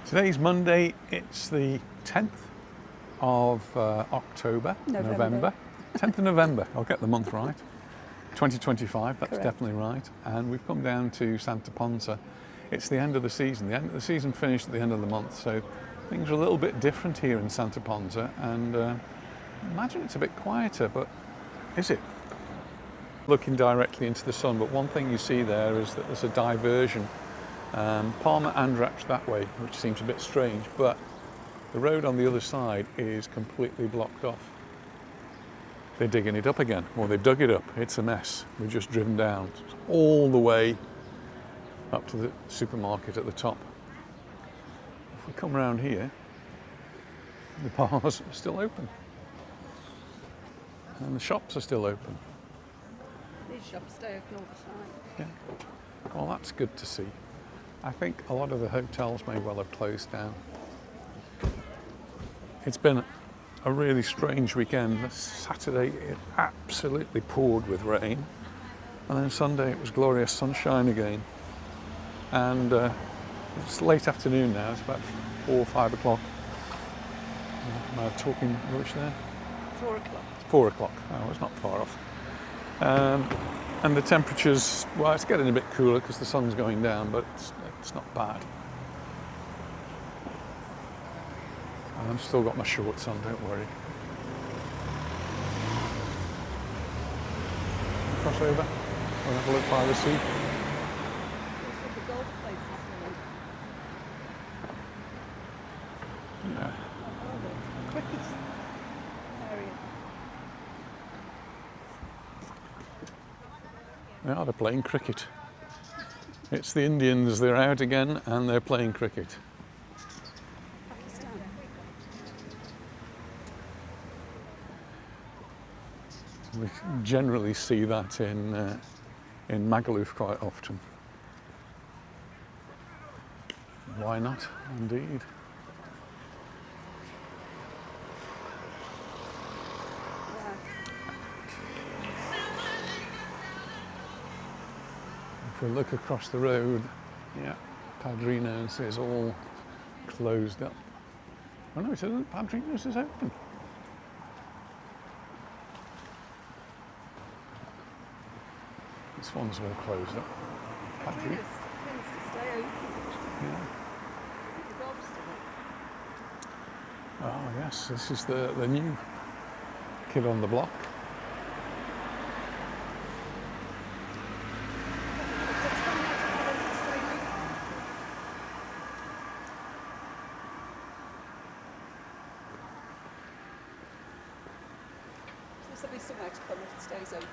Today's Monday, it's the 10th of November. 10th of November, I'll get the month right. 2025, that's Correct. Definitely right. And we've come down to Santa Ponsa. It's the end of the season. The end of the season finished at the end of the month, so things are a little bit different here in Santa Ponsa, and I imagine it's a bit quieter, but is it? Looking directly into the sun, but one thing you see there is that there's a diversion. Palma and that way, which seems a bit strange, but the road on the other side is completely blocked off. They're digging it up again, or they've dug it up. It's a mess. We've just driven down all the way up to the supermarket at the top. If we come around here, the bars are still open, and the shops are still open. These shops stay open all the time. Yeah. Well, that's good to see. I think a lot of the hotels may well have closed down. It's been a really strange weekend. Saturday it absolutely poured with rain, and then Sunday it was glorious sunshine again. And it's late afternoon now, it's about 4 or 5 o'clock. Am I talking rubbish there? 4 o'clock. It's 4 o'clock, oh, it's not far off. And the temperatures, well, it's getting a bit cooler because the sun's going down, but it's not bad. And I've still got my shorts on, don't worry. Cross over, we'll have a look by the sea. Looks like a golf place, Yeah. cricket area. They're playing cricket. It's the Indians, they're out again and they're playing cricket. Pakistan. We generally see that in Magaluf quite often. Why not? Indeed. If we look across the road, yeah, Padrino's is all closed up. Oh no, it isn't. Padrino's is open. This one's all closed up. Tends to stay open. Yeah. The golf's still open. Oh yes, this is the new kid on the block. There'll be somewhere to come if it stays open.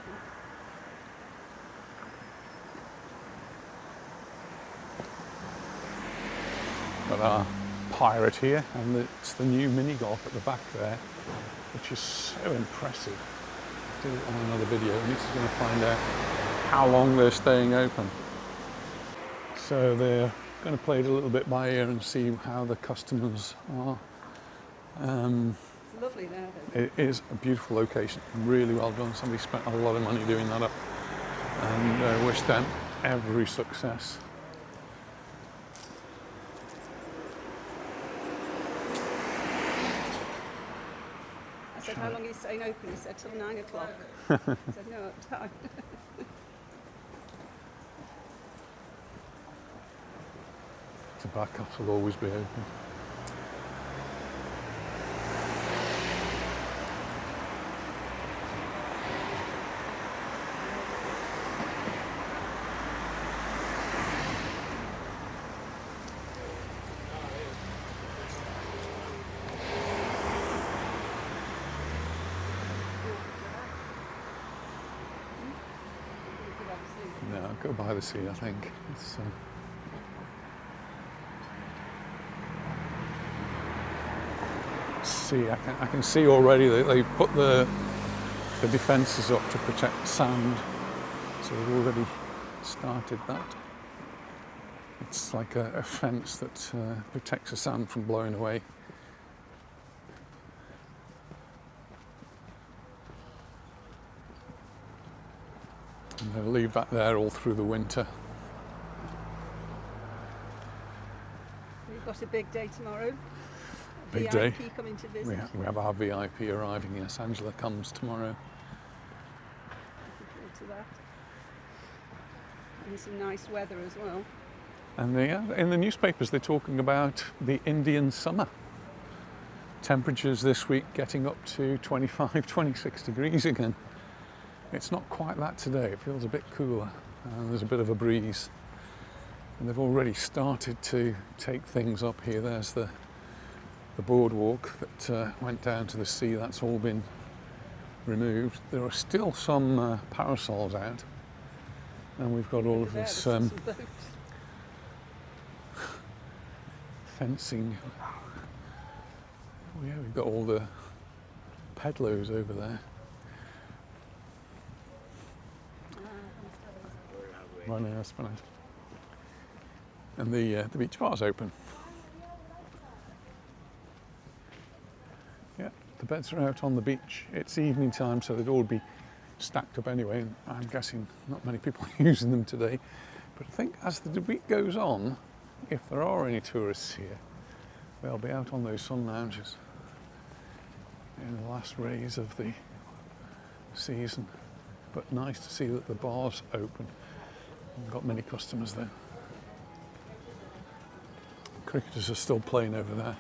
Got our pirate here, and it's the new mini golf at the back there, which is so impressive. I'll do it on another video, and this is going to find out how long they're staying open. So they're going to play it a little bit by ear and see how the customers are. It's lovely there, though. It is a beautiful location, really well done. Somebody spent a lot of money doing that up, and I wish them every success. I said, how long are you staying open? He said, till 9 o'clock. I said, no, at time. Tobacco will always be open. No, go by the sea, I think. It's, see, I can see already that they've put the defences up to protect sand, so they've already started that. It's like a fence that protects the sand from blowing away. And they'll leave that there all through the winter. We've got got a big day tomorrow. Big VIP day. coming to visit. We have our VIP arriving. Yes, Angela comes tomorrow. Looking forward to that. And some nice weather as well. And in the newspapers they're talking about the Indian summer. Temperatures this week getting up to 25, 26 degrees again. It's not quite that today. It feels a bit cooler. And there's a bit of a breeze. And they've already started to take things up here. There's the boardwalk that went down to the sea. That's all been removed. There are still some parasols out. And we've got all of this fencing. Oh yeah, we've got all the pedlos over there. And the beach bar's open. Yeah, the beds are out on the beach. It's evening time, so they'd all be stacked up anyway, and I'm guessing not many people are using them today. But I think as the week goes on, if there are any tourists here, they'll be out on those sun lounges in the last rays of the season. But nice to see that the bar's open. We've got many customers there. Cricketers are still playing over there.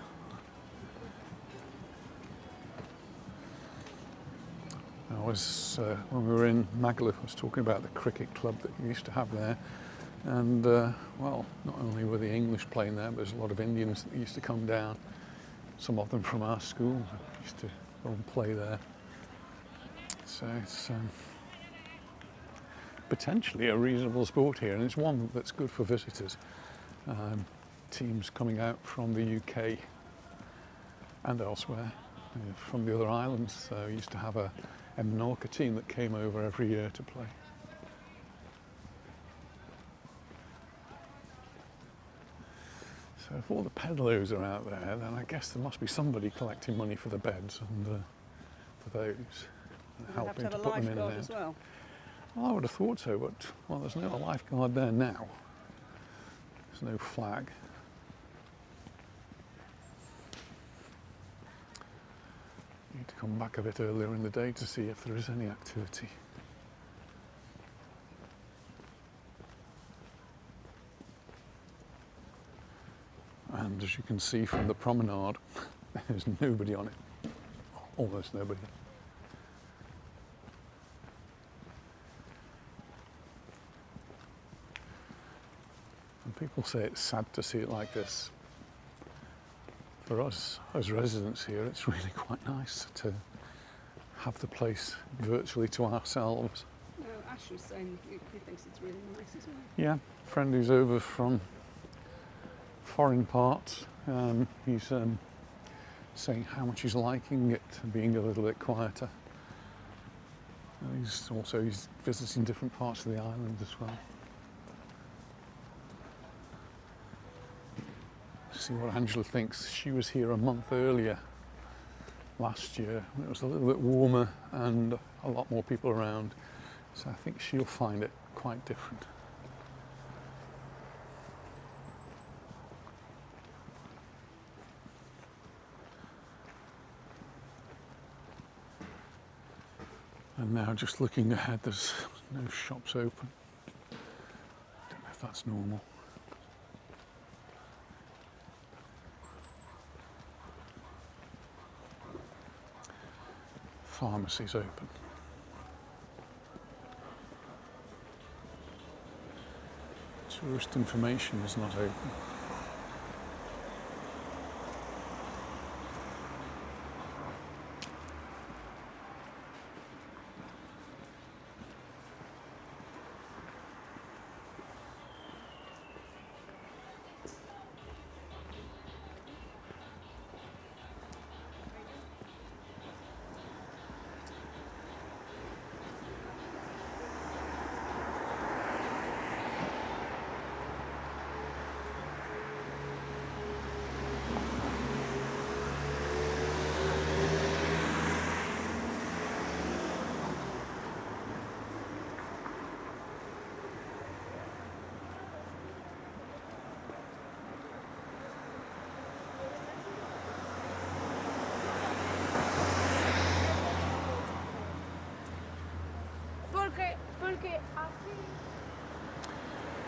When we were in Magaluf, I was talking about the cricket club that we used to have there. And, well, not only were the English playing there, but there's a lot of Indians that used to come down. Some of them from our school used to go and play there. So it's potentially a reasonable sport here, and it's one that's good for visitors. Teams coming out from the UK and elsewhere, from the other islands. So we used to have a Mallorca team that came over every year to play. So if all the pedlos are out there, then I guess there must be somebody collecting money for the beds and for those, and helping to put them in there. As well. Well, I would have thought so, but well, there's no lifeguard there now. There's no flag. Need to come back a bit earlier in the day to see if there is any activity. And as you can see from the promenade, there's nobody on it. Almost nobody. And people say it's sad to see it like this. For us, as residents here, it's really quite nice to have the place virtually to ourselves. Ash was saying he thinks it's really nice as well. Yeah, friend who's over from foreign parts, he's saying how much he's liking it being a little bit quieter. He's visiting different parts of the island as well. See what Angela thinks. She was here a month earlier last year. It was a little bit warmer and a lot more people around, so I think she'll find it quite different. And now just looking ahead, there's no shops open. Don't know if that's normal. Pharmacy's open. Tourist information is not open.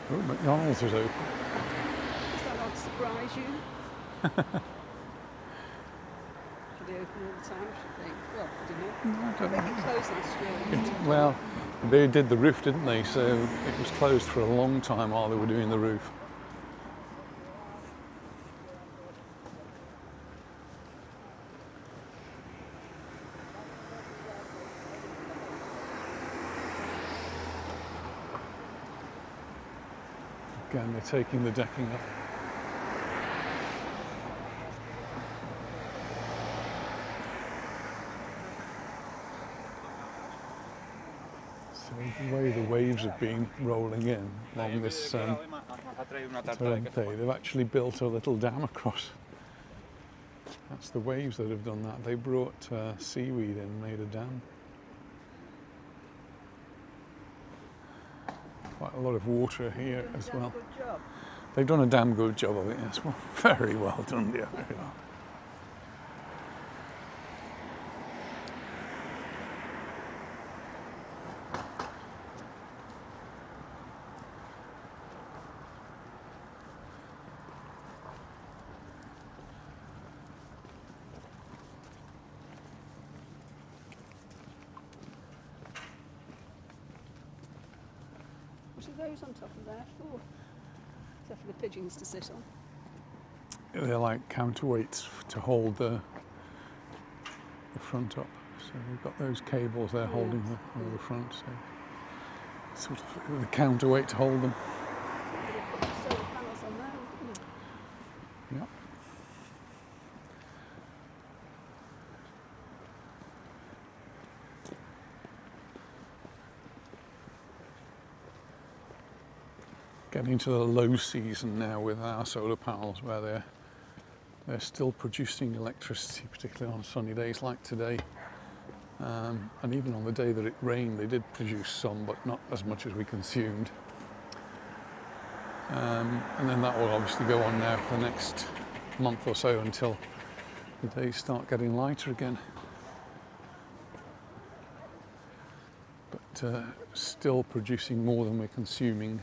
Oh, McDonald's is open. Does that not surprise you? Should they open all the time, should they? Well, I don't know. No, I don't They know. could close last year. Well, they did the roof, didn't they? So it was closed for a long time while they were doing the roof. Again, they're taking the decking up. So the way the waves have been rolling in along this Torrente, they've actually built a little dam across. That's the waves that have done that. They brought seaweed in, made a dam. Quite a lot of water here as well. Good job. They've done a damn good job of it, yes. Well, very well done, dear. Very well. What are those on top of there for? Is that for the pigeons to sit on? They're like counterweights to hold the front up. So they've got those cables there holding the front. So sort of the counterweight to hold them. They've got solar panels on there, haven't they? Yep. Getting into the low season now with our solar panels, where they're still producing electricity, particularly on sunny days like today. And even on the day that it rained, they did produce some, but not as much as we consumed. And then that will obviously go on now for the next month or so until the days start getting lighter again. But still producing more than we're consuming.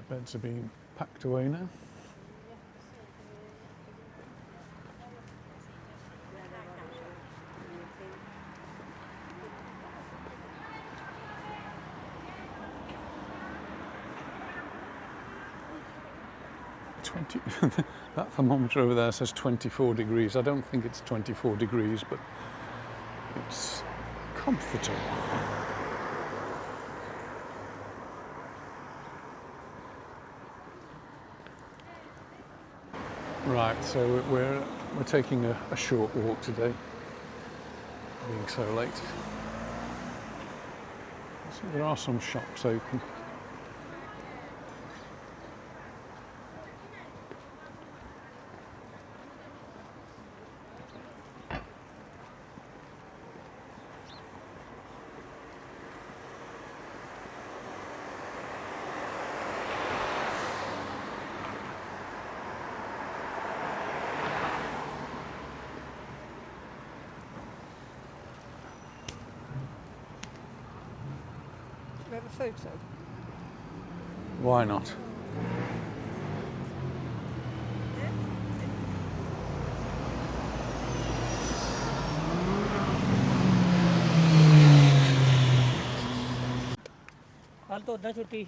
The beds are being packed away now. That thermometer over there says 24 degrees. I don't think it's 24 degrees, but it's comfortable. Right, so we're taking a short walk today, being so late. So there are some shops open. Do we have a photo? Why not? हाल तो उधर छुट्टी ही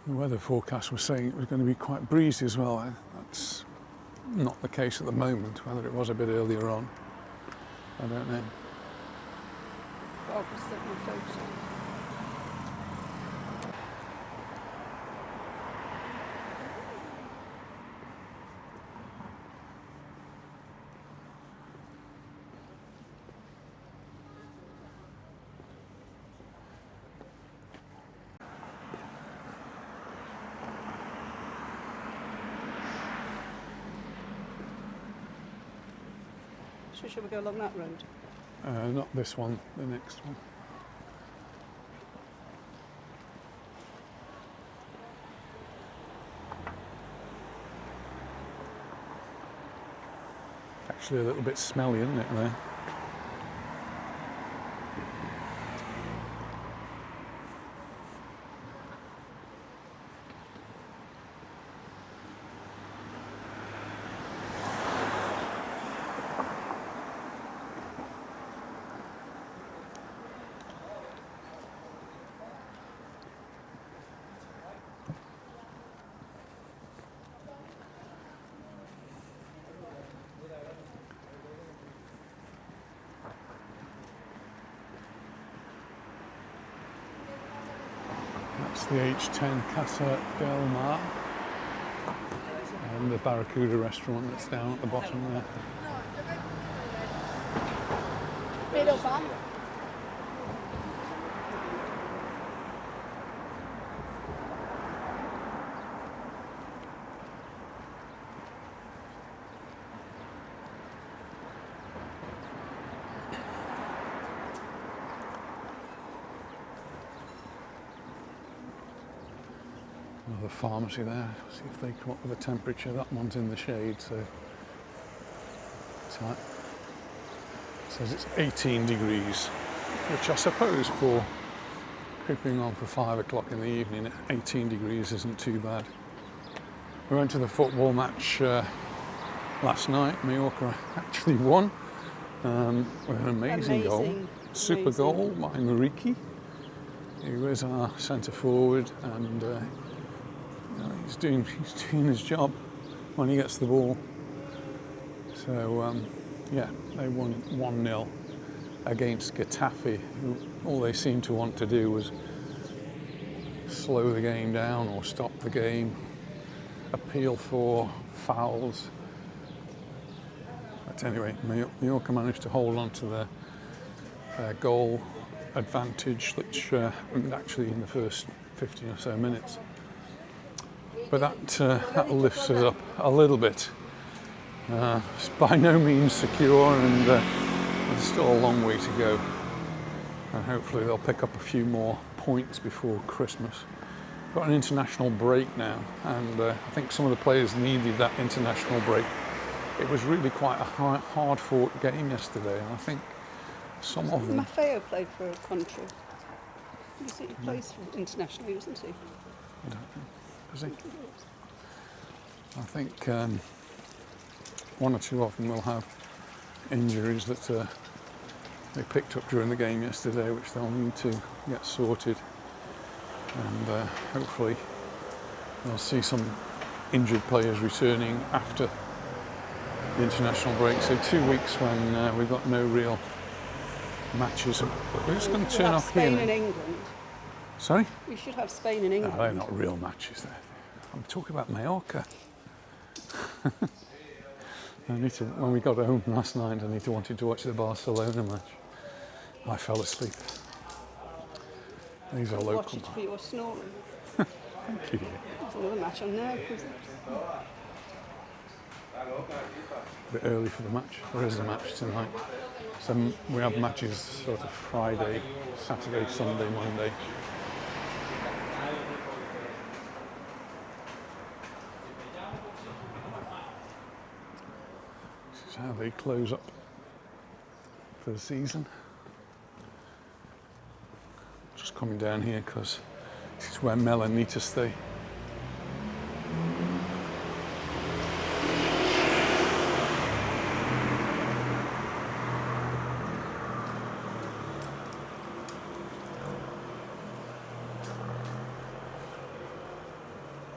The weather forecast was saying it was going to be quite breezy as well. That's not the case at the moment. Whether it was a bit earlier on, I don't know. Bob was taking a photo. or shall we go along that road? Not this one, the next one. Actually a little bit smelly, isn't it, there? That's the H10 Casa del Mar and the Barracuda restaurant that's down at the bottom there. Another pharmacy there. See if they come up with a temperature. That one's in the shade, so it says it's 18 degrees, which I suppose for creeping on for 5 o'clock in the evening, 18 degrees isn't too bad. We went to the football match last night. Mallorca actually won with an amazing goal. Super goal by Majorca, who is our centre forward, and he's doing his job when he gets the ball. So yeah, they won 1-0 against Getafe, who all they seemed to want to do was slow the game down or stop the game, appeal for fouls. But anyway, Mallorca managed to hold on to their goal advantage, which happened actually in the first 15 or so minutes. But that lifts us up a little bit. It's by no means secure, and there's still a long way to go. And hopefully they'll pick up a few more points before Christmas. Got an international break now, and I think some of the players needed that international break. It was really quite a hard-fought game yesterday, and I think some of them... Maffeo played for a country. He plays internationally, doesn't he? I don't know. Does he? I think one or two of them will have injuries that they picked up during the game yesterday, which they'll need to get sorted, and hopefully we'll see some injured players returning after the international break. So 2 weeks when we've got no real matches. We're just going to turn off Spain here. and England. Sorry? We should have Spain and England. No, they're not real matches there. I'm talking about Mallorca. When we got home last night, I wanted to watch the Barcelona match. I fell asleep. These are local. Watch it for your snoring. Thank you. There's another match on now. A bit early for the match. There is a match tonight. So we have matches sort of Friday, Saturday, Sunday, Monday. This is how they close up for the season. Just coming down here because this is where Mel and Nita stay.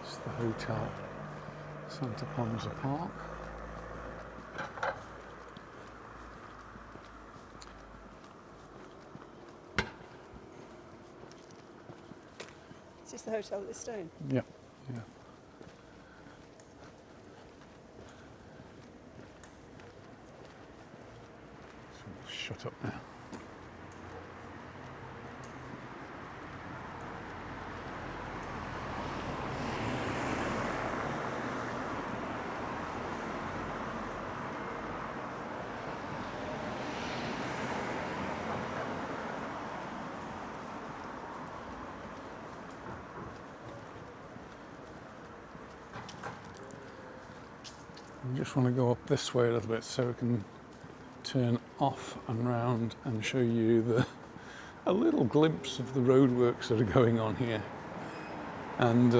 It's the hotel, Santa Ponsa Park. Is this the hotel that they're staying? Yeah, yeah. So we'll shut up now. I just want to go up this way a little bit so we can turn off and round and show you a little glimpse of the roadworks that are going on here. And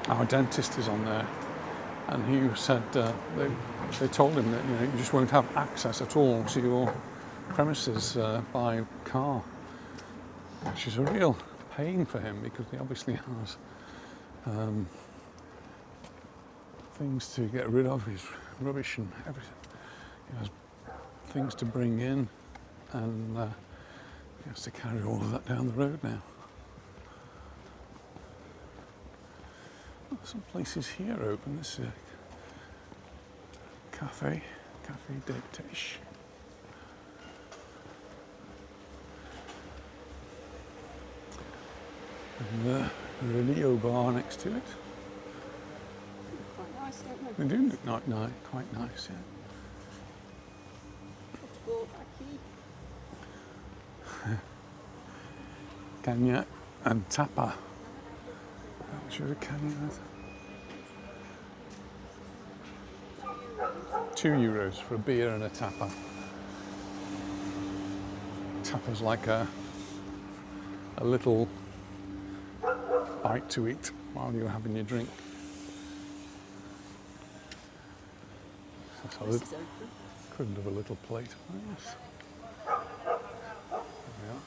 our dentist is on there, and he said they told him that you just won't have access at all to your premises by car, which is a real pain for him because he obviously has things to get rid of, his rubbish and everything. He has things to bring in, and he has to carry all of that down the road now. Some places here open. This is a cafe Dictation. And the radio bar next to it. Quite nice, don't they? They do look quite nice, yeah. Cognac and tapa. Which is a cognac. €2 for a beer and a tapa. Tapa's like a little bite to eat while you're having your drink. This is open. Couldn't have a little plate. Oh, yes. There we are.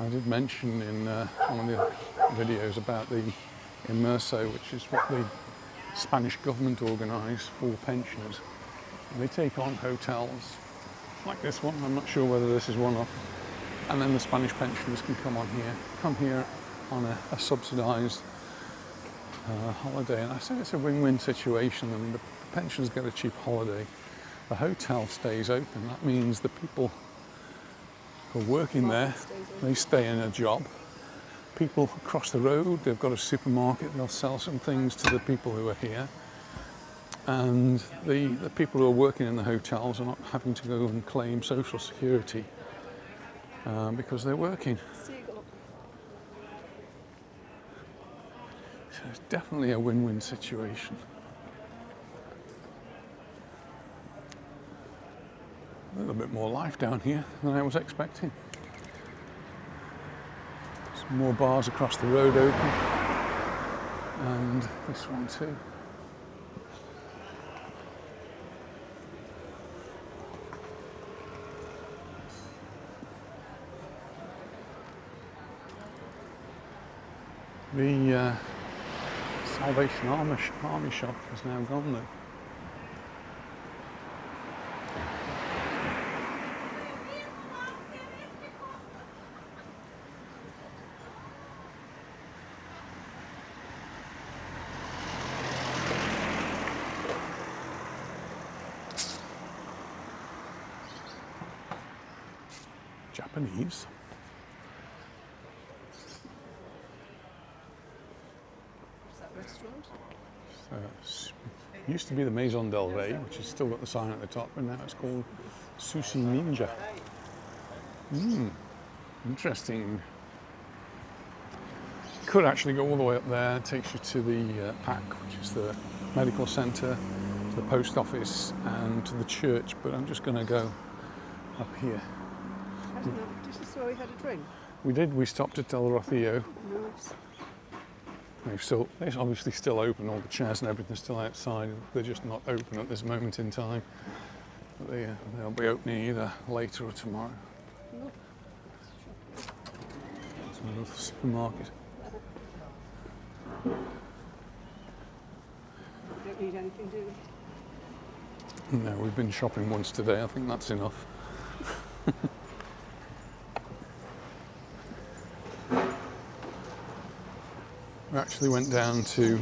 I did mention in one of the videos about the Inmerso, which is what the Spanish government organise for pensioners. And they take on hotels like this one. I'm not sure whether this is one of, and then the Spanish pensioners can come here on a subsidised holiday. And I say it's a win-win situation. I mean, the pensioners get a cheap holiday, the hotel stays open. That means the people who are working there, they stay in a job. People across the road, they've got a supermarket, they'll sell some things to the people who are here. And the people who are working in the hotels are not having to go and claim social security because they're working. So it's definitely a win-win situation. A little bit more life down here than I was expecting. Some more bars across the road open, and this one too. The Salvation Army shop is now gone though. Japanese. Is that restaurant? Used to be the Maison del Rey, which has still got the sign at the top, and now it's called Sushi Ninja. Interesting. Could actually go all the way up there. It takes you to the PAC, which is the medical centre, to the post office, and to the church. But I'm just going to go up here. I don't know. This is where we had a drink. We did. We stopped at El Rocío. Nice. They're obviously still open. All the chairs and everything's still outside. They're just not open at this moment in time. But they'll be opening either later or tomorrow. It's a little supermarket. We don't need anything, do we? No, we've been shopping once today. I think that's enough. We actually went down to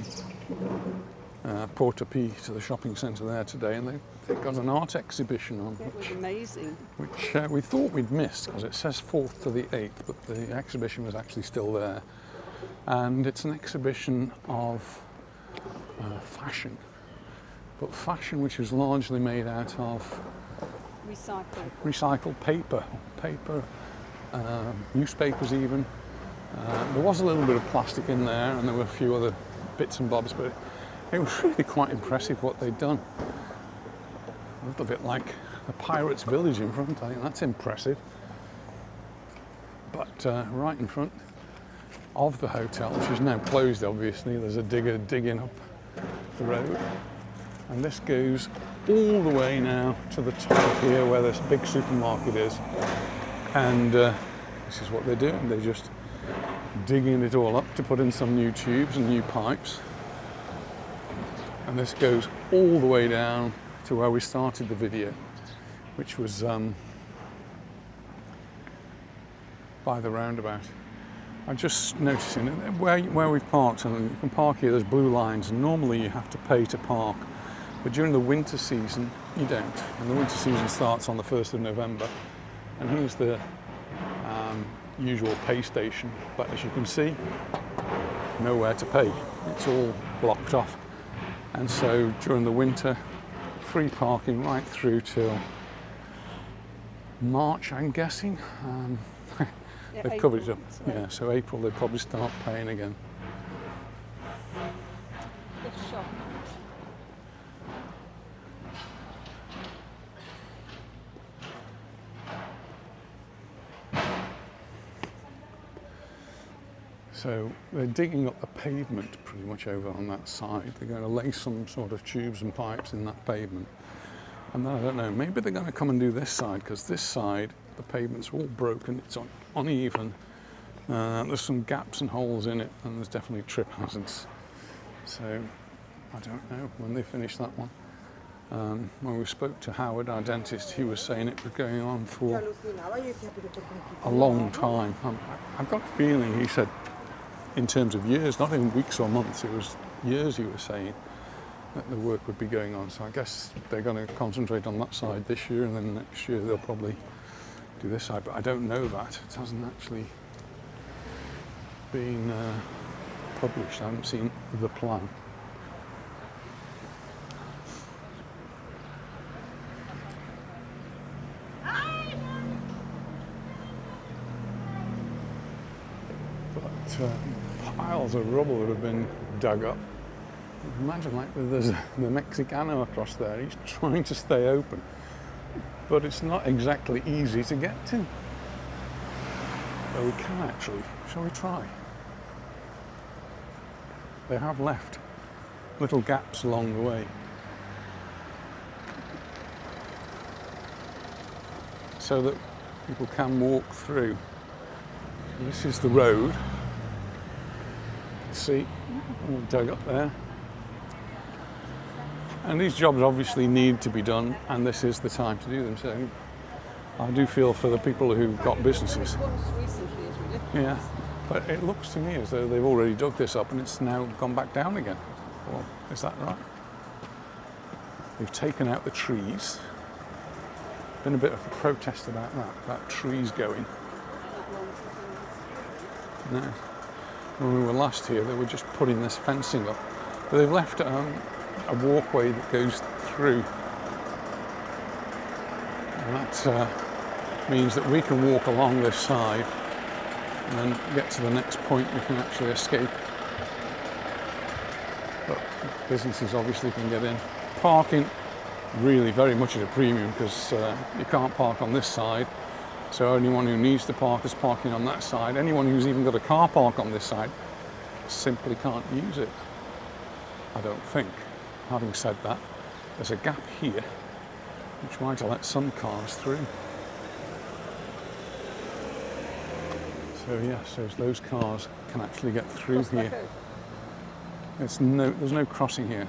Portopí, to the shopping centre there today, and they've got an art exhibition on, It was amazing. which we thought we'd missed because it says 4th to the 8th, but the exhibition was actually still there. And it's an exhibition of fashion, but fashion which is largely made out of Recycled. recycled paper, newspapers even, There was a little bit of plastic in there, and there were a few other bits and bobs, but it was really quite impressive what they'd done. A little bit like a pirate's village in front, I think that's impressive. But right in front of the hotel, which is now closed obviously, there's a digger digging up the road. And this goes all the way now to the top here where this big supermarket is. And this is what they're doing, they're just digging it all up to put in some new tubes and new pipes. And this goes all the way down to where we started the video, which was by the roundabout. I'm just noticing where we've parked, and you can park here, there's blue lines, and normally you have to pay to park, but during the winter season you don't, and the winter season starts on the 1st of November, and here's the usual pay station, but as you can see, nowhere to pay, it's all blocked off. And so during the winter, free parking right through till March, I'm guessing. They've covered it up. Yeah, so April they'll probably start paying again. The shop. So they're digging up the pavement pretty much over on that side. They're going to lay some sort of tubes and pipes in that pavement. And then I don't know, maybe they're going to come and do this side, because this side, the pavement's all broken, it's uneven. There's some gaps and holes in it, and there's definitely trip hazards. So I don't know when they finish that one. When we spoke to Howard, our dentist, he was saying it was going on for a long time. I've got a feeling, he said, in terms of years, not in weeks or months, it was years he was saying that the work would be going on. So I guess they're going to concentrate on that side this year, and then next year they'll probably do this side, but I don't know that. It hasn't actually been published. I haven't seen the plan. But piles of rubble that have been dug up. Imagine like there's the Mexicano across there, he's trying to stay open, but it's not exactly easy to get to. But we can actually, shall we try? They have left little gaps along the way, so that people can walk through. And this is the road. See, all dug up there. And these jobs obviously need to be done, and this is the time to do them. So I do feel for the people who've got businesses. Yeah, but it looks to me as though they've already dug this up and it's now gone back down again. Well, is that right? They've taken out the trees. Been a bit of a protest about trees going. No. When we were last here, they were just putting this fencing up, but they've left a walkway that goes through, and that means that we can walk along this side and then get to the next point we can actually escape. But businesses obviously can get in. Parking really very much at a premium, because you can't park on this side, so anyone who needs to park is parking on that side. Anyone who's even got a car park on this side simply can't use it, I don't think. Having said that, there's a gap here which might let some cars through. So yes, those cars can actually get through here. There's no crossing here.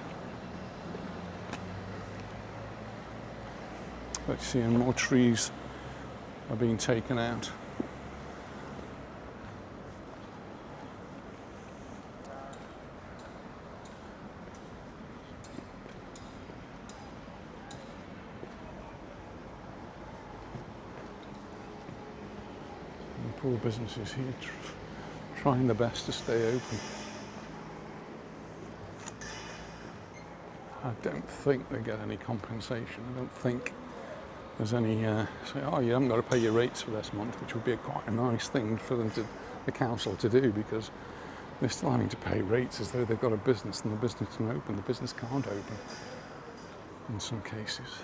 But you see, more trees are being taken out. Poor businesses here trying their best to stay open. I don't think they get any compensation. I don't think there's any say, oh, you haven't got to pay your rates for this month, which would be quite a nice thing for them to the council to do, because they're still having to pay rates as though they've got a business, and the business can open. The business can't open in some cases.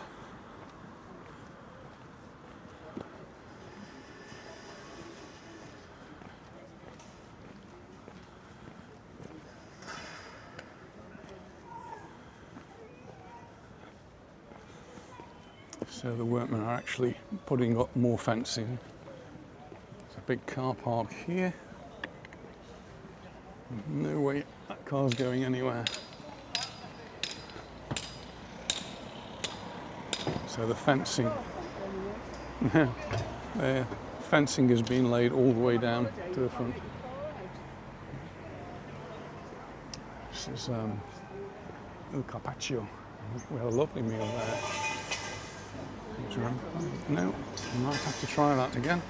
So the workmen are actually putting up more fencing. There's a big car park here. No way that car's going anywhere. So the fencing, the fencing has been laid all the way down to the front. This is Il Carpaccio. We had a lovely meal there. No, I might have to try that again.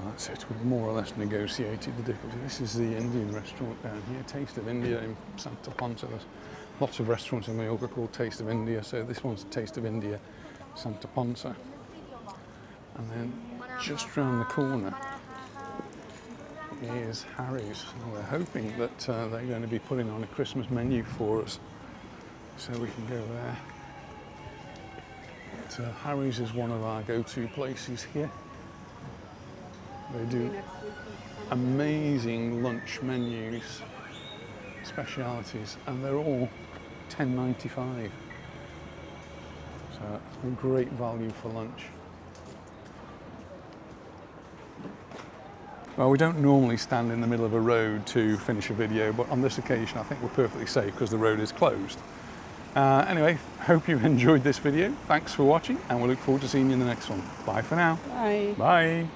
That's it, we've more or less negotiated the difficulty. This is the Indian restaurant down here, Taste of India in Santa Ponsa. There's lots of restaurants in Mallorca called Taste of India, so this one's Taste of India, Santa Ponsa. And then just round the corner is Harry's. And we're hoping that they're going to be putting on a Christmas menu for us, so we can go there. But, Harry's is one of our go-to places here. They do amazing lunch menus, specialities, and they're all $10.95. So a great value for lunch. Well, we don't normally stand in the middle of a road to finish a video, but on this occasion I think we're perfectly safe because the road is closed. Anyway, hope you enjoyed this video. Thanks for watching, and we look forward to seeing you in the next one. Bye for now. Bye. Bye.